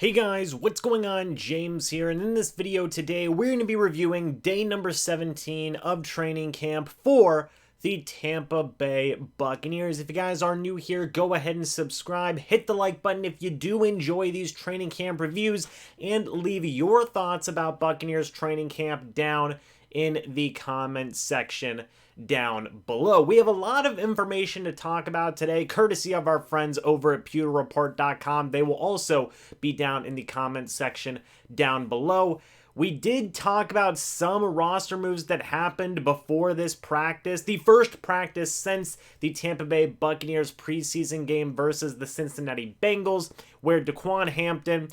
Hey guys, what's going on? James here, and in this video today, we're going to be reviewing day number 17 of training camp for the Tampa Bay Buccaneers. If you guys are new here, go ahead and subscribe, hit the like button if you do enjoy these training camp reviews, and leave your thoughts about Buccaneers training camp down in the comment section down below. We have a lot of information to talk about today, courtesy of our friends over at pewterreport.com. They will also be down in the comment section down below. We did talk about some roster moves that happened before this practice. The first practice since the Tampa Bay Buccaneers preseason game versus the Cincinnati Bengals, where Daquan Hampton,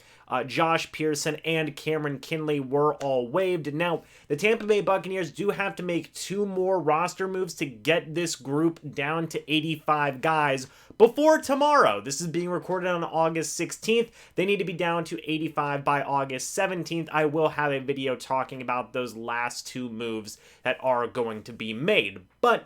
Josh Pearson, and Cameron Kinley were all waived. Now, the Tampa Bay Buccaneers do have to make two more roster moves to get this group down to 85 guys before tomorrow. This is being recorded on August 16th. They need to be down to 85 by August 17th. I will have a video talking about those last two moves that are going to be made. But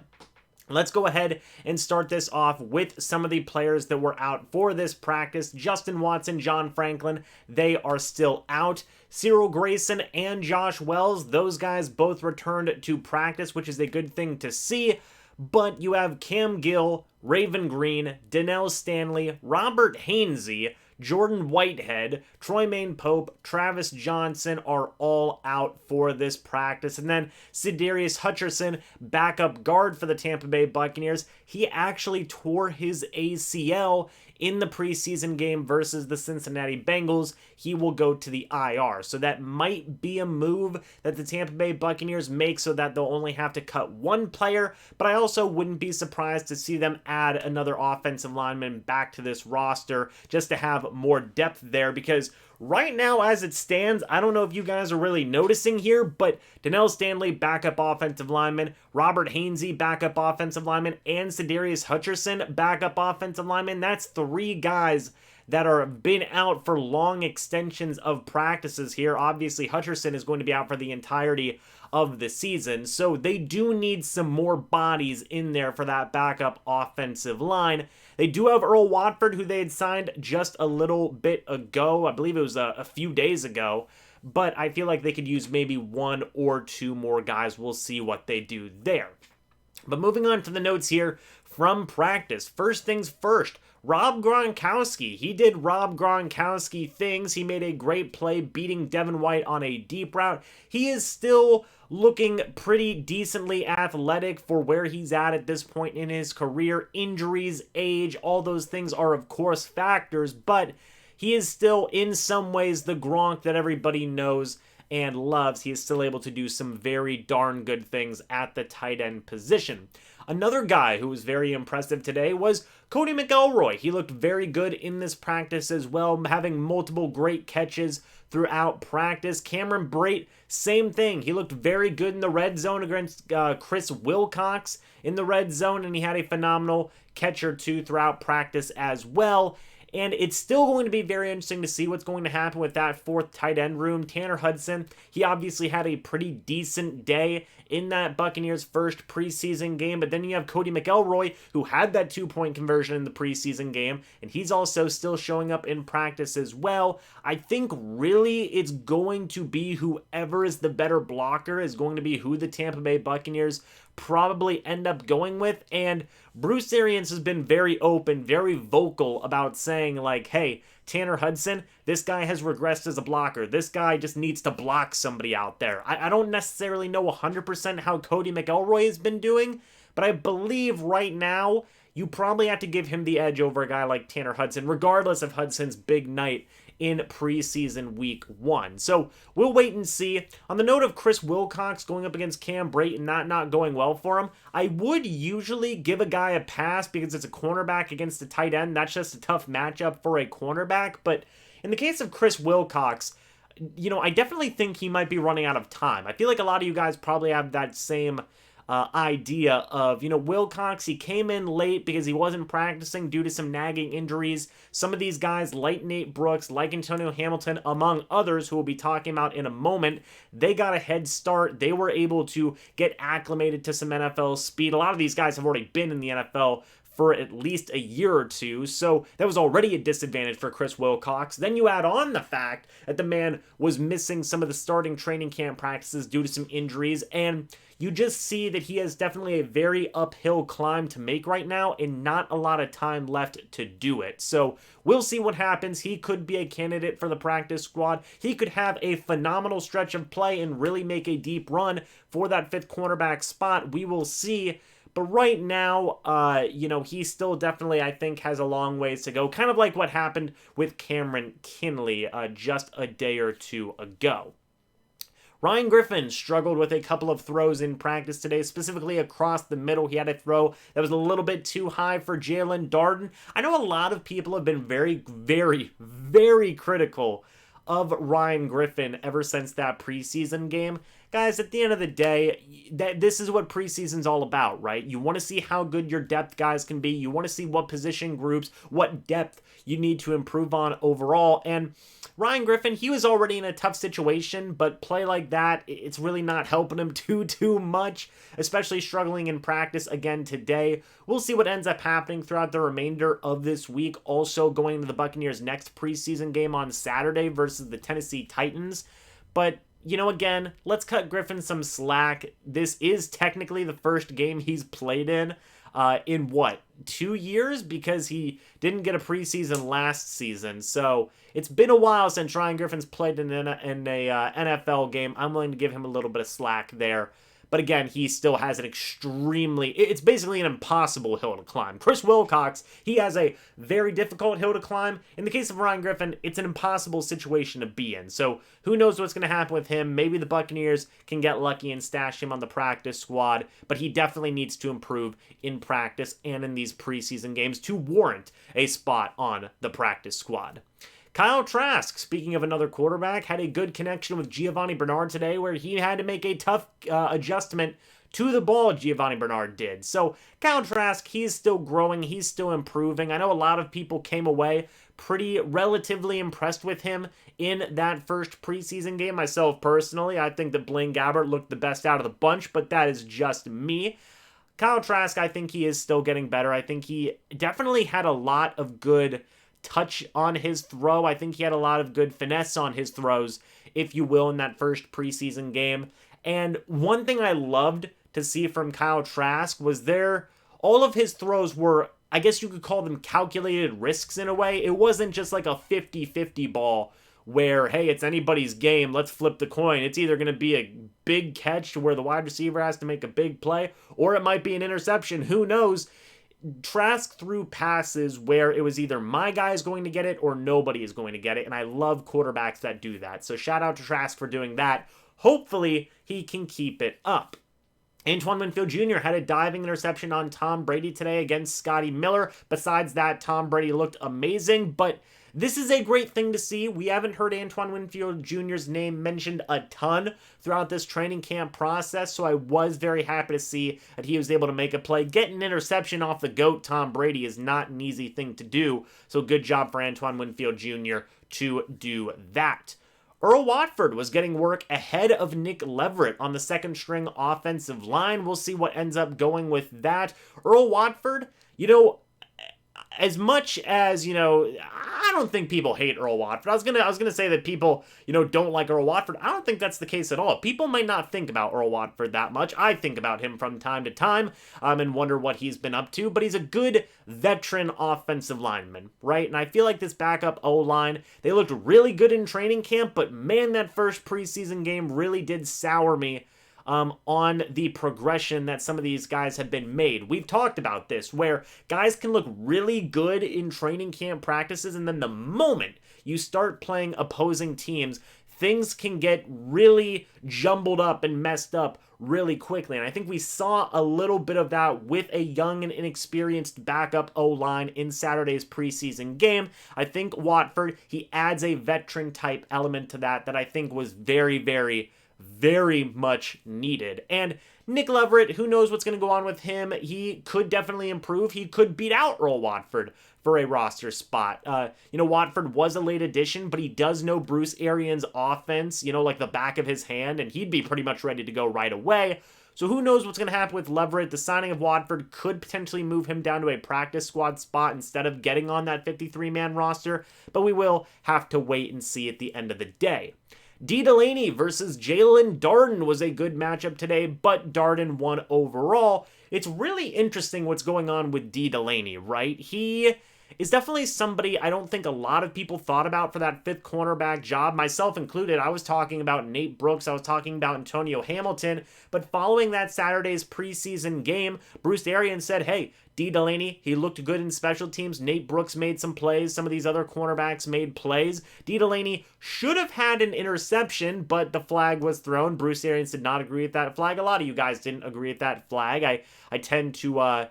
let's go ahead and start this off with some of the players that were out for this practice. Justin Watson, John Franklin, they are still out. Cyril Grayson and Josh Wells, those guys both returned to practice, which is a good thing to see. But you have Cam Gill, Raven Green, Donnell Stanley, Robert Hainsey, Jordan Whitehead, Troymaine Pope, Travis Johnson are all out for this practice. And then Sedarius Hutcherson, backup guard for the Tampa Bay Buccaneers, he actually tore his ACL in the preseason game versus the Cincinnati Bengals. He will go to the IR. So that might be a move that the Tampa Bay Buccaneers make so that they'll only have to cut one player, but I also wouldn't be surprised to see them add another offensive lineman back to this roster just to have more depth there, because right now, as it stands, I don't know if you guys are really noticing here, but Donnell Stanley, backup offensive lineman, Robert Hainsey, backup offensive lineman, and Sedarius Hutcherson, backup offensive lineman. That's three guys that are been out for long extensions of practices here. Obviously, Hutcherson is going to be out for the entirety of the season, so they do need some more bodies in there for that backup offensive line. They do have Earl Watford, who they had signed just a little bit ago. I believe it was a few days ago, but I feel like they could use maybe one or two more guys. We'll see what they do there. But moving on to the notes here from practice. First things first, Rob Gronkowski. He did Rob Gronkowski things. He made a great play beating Devin White on a deep route. He is still looking pretty decently athletic for where he's at this point in his career. Injuries, age, all those things are of course factors, but he is still in some ways the Gronk that everybody knows and loves. He is still able to do some very darn good things at the tight end position. Another guy who was very impressive today was Cody McElroy. He looked very good in this practice as well, having multiple great catches throughout practice. Cameron Brate, same thing. He looked very good in the red zone against Chris Wilcox in the red zone, and he had a phenomenal catch or two throughout practice as well. And it's still going to be very interesting to see what's going to happen with that fourth tight end room. Tanner Hudson, he obviously had a pretty decent day in that Buccaneers first preseason game, but then you have Cody McElroy, who had that 2-point conversion in the preseason game, and he's also still showing up in practice as well. I think really it's going to be whoever is the better blocker is going to be who the Tampa Bay Buccaneers probably end up going with. And Bruce Arians has been very open, very vocal about saying like, hey, Tanner Hudson, this guy has regressed as a blocker. This guy just needs to block somebody out there. I don't necessarily know 100% how Cody McElroy has been doing, but I believe right now you probably have to give him the edge over a guy like Tanner Hudson, regardless of Hudson's big night in preseason week 1. So we'll wait and see. On the note of Chris Wilcox going up against Cam Brate and that not going well for him, I would usually give a guy a pass because it's a cornerback against a tight end. That's just a tough matchup for a cornerback. But in the case of Chris Wilcox, you know, I definitely think he might be running out of time. I feel like a lot of you guys probably have that same idea of, you know, Wilcox, he came in late because he wasn't practicing due to some nagging injuries. Some of these guys, like Nate Brooks, like Antonio Hamilton, among others who we'll be talking about in a moment, they got a head start. They were able to get acclimated to some NFL speed. A lot of these guys have already been in the NFL for at least a year or two, so that was already a disadvantage for Chris Wilcox. Then you add on the fact that the man was missing some of the starting training camp practices due to some injuries, and you just see that he has definitely a very uphill climb to make right now and not a lot of time left to do it. So we'll see what happens. He could be a candidate for the practice squad. He could have a phenomenal stretch of play and really make a deep run for that fifth cornerback spot. We will see. But right now, he still definitely, I think, has a long ways to go. Kind of like what happened with Cameron Kinley just a day or two ago. Ryan Griffin struggled with a couple of throws in practice today, specifically across the middle. He had a throw that was a little bit too high for Jaylon Darden. I know a lot of people have been very, very, very critical of Ryan Griffin ever since that preseason game. Guys, at the end of the day, this is what preseason's all about, right? You want to see how good your depth guys can be. You want to see what position groups, what depth you need to improve on overall. And Ryan Griffin, he was already in a tough situation, but play like that, it's really not helping him too much, especially struggling in practice again today. We'll see what ends up happening throughout the remainder of this week. Also going to the Buccaneers' next preseason game on Saturday versus the Tennessee Titans. But again, let's cut Griffin some slack. This is technically the first game he's played in what, 2 years? Because he didn't get a preseason last season. So it's been a while since Ryan Griffin's played in a NFL game. I'm willing to give him a little bit of slack there. But again, he still has an it's basically an impossible hill to climb. Chris Wilcox, he has a very difficult hill to climb. In the case of Ryan Griffin, it's an impossible situation to be in. So who knows what's going to happen with him. Maybe the Buccaneers can get lucky and stash him on the practice squad, but he definitely needs to improve in practice and in these preseason games to warrant a spot on the practice squad. Kyle Trask, speaking of another quarterback, had a good connection with Giovani Bernard today where he had to make a tough adjustment to the ball, Giovani Bernard did. So Kyle Trask, he's still growing, he's still improving. I know a lot of people came away pretty relatively impressed with him in that first preseason game. Myself personally, I think that Blaine Gabbert looked the best out of the bunch, but that is just me. Kyle Trask, I think he is still getting better. I think he definitely had a lot of good touch on his throw. I think he had a lot of good finesse on his throws, if you will, in that first preseason game. And one thing I loved to see from Kyle Trask was all of his throws were, I guess you could call them calculated risks in a way. It wasn't just like a 50-50 ball where, hey, it's anybody's game, let's flip the coin. It's either going to be a big catch to where the wide receiver has to make a big play, or it might be an interception. Who knows? Trask threw passes where it was either my guy is going to get it or nobody is going to get it, and I love quarterbacks that do that. So shout out to Trask for doing that. Hopefully, he can keep it up. Antoine Winfield Jr. had a diving interception on Tom Brady today against Scotty Miller. Besides that, Tom Brady looked amazing, but this is a great thing to see. We haven't heard Antoine Winfield Jr.'s name mentioned a ton throughout this training camp process, so I was very happy to see that he was able to make a play. Getting an interception off the GOAT, Tom Brady, is not an easy thing to do, so good job for Antoine Winfield Jr. to do that. Earl Watford was getting work ahead of Nick Leverett on the second string offensive line. We'll see what ends up going with that. Earl Watford, as much as, I don't think people hate Earl Watford. I was gonna say that people, don't like Earl Watford. I don't think that's the case at all. People might not think about Earl Watford that much. I think about him from time to time, and wonder what he's been up to, but he's a good veteran offensive lineman, right? And I feel like this backup O-line, they looked really good in training camp, but man, that first preseason game really did sour me on the progression that some of these guys have been made. We've talked about this, where guys can look really good in training camp practices, and then the moment you start playing opposing teams, things can get really jumbled up and messed up really quickly. And I think we saw a little bit of that with a young and inexperienced backup O-line in Saturday's preseason game. I think Watford, he adds a veteran type element to that I think was very, very, very much needed. And Nick Leverett, who knows what's going to go on with him? He could definitely improve. He could beat out Earl Watford for a roster spot. Watford was a late addition, but he does know Bruce Arians' offense, like the back of his hand, and he'd be pretty much ready to go right away. So who knows what's going to happen with Leverett. The signing of Watford could potentially move him down to a practice squad spot instead of getting on that 53-man roster, but we will have to wait and see at the end of the day. D. Delaney versus Jalen Darden was a good matchup today, but Darden won overall. It's really interesting what's going on with D. Delaney, right? He is definitely somebody I don't think a lot of people thought about for that fifth cornerback job, myself included. I was talking about Nate Brooks, I was talking about Antonio Hamilton, but following that Saturday's preseason game, Bruce Arians said, hey, D. Delaney, he looked good in special teams. Nate Brooks made some plays. Some of these other cornerbacks made plays. D. Delaney should have had an interception, but the flag was thrown. Bruce Arians did not agree with that flag. A lot of you guys didn't agree with that flag. I tend to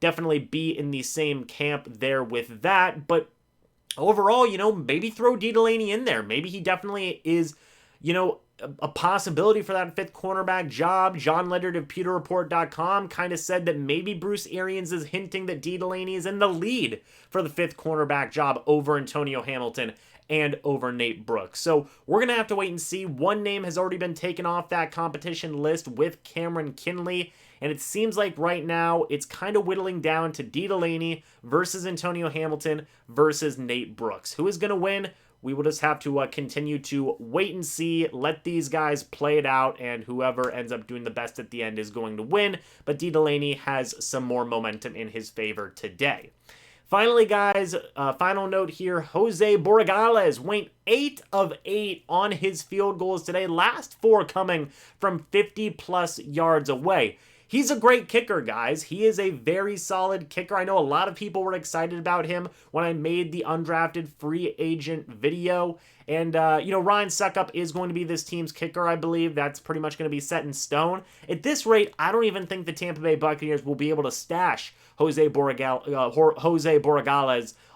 definitely be in the same camp there with that. But overall, maybe throw D. Delaney in there. Maybe he definitely is, a possibility for that fifth cornerback job. John Leonard of PewterReport.com kind of said that maybe Bruce Arians is hinting that D. Delaney is in the lead for the fifth cornerback job over Antonio Hamilton and over Nate Brooks. So we're going to have to wait and see. One name has already been taken off that competition list with Cameron Kinley, and it seems like right now it's kind of whittling down to D. Delaney versus Antonio Hamilton versus Nate Brooks. Who is going to win? We will just have to continue to wait and see, let these guys play it out, and whoever ends up doing the best at the end is going to win. But D. Delaney has some more momentum in his favor today. Finally, guys, final note here, Jose Borregales went 8 of 8 on his field goals today, last 4 coming from 50-plus yards away. He's a great kicker, guys. He is a very solid kicker. I know a lot of people were excited about him when I made the undrafted free agent video. And, Ryan Suckup is going to be this team's kicker, I believe. That's pretty much going to be set in stone. At this rate, I don't even think the Tampa Bay Buccaneers will be able to stash Jose Borregales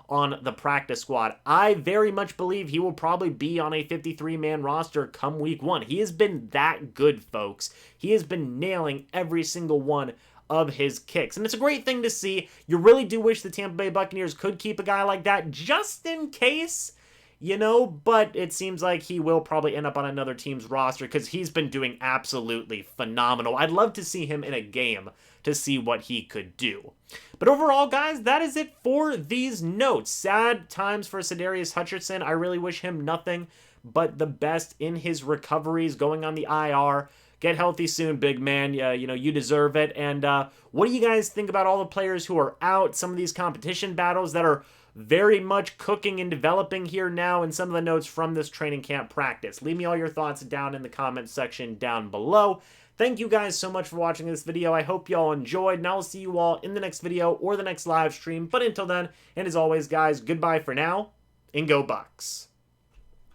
on the practice squad. I very much believe he will probably be on a 53-man roster come week 1. He has been that good, folks. He has been nailing every single one of his kicks. And it's a great thing to see. You really do wish the Tampa Bay Buccaneers could keep a guy like that just in case, but it seems like he will probably end up on another team's roster because he's been doing absolutely phenomenal. I'd love to see him in a game to see what he could do. But overall, guys, that is it for these notes. Sad times for Sadarius Hutcherson. I really wish him nothing but the best in his recoveries going on the IR. Get healthy soon, big man. You deserve it. And what do you guys think about all the players who are out? Some of these competition battles that are very much cooking and developing here now, and some of the notes from this training camp practice. Leave me all your thoughts down in the comment section down below. Thank you guys so much for watching this video. I hope you all enjoyed, and I'll see you all in the next video or the next live stream. But until then, and as always, guys, goodbye for now, and go Bucs.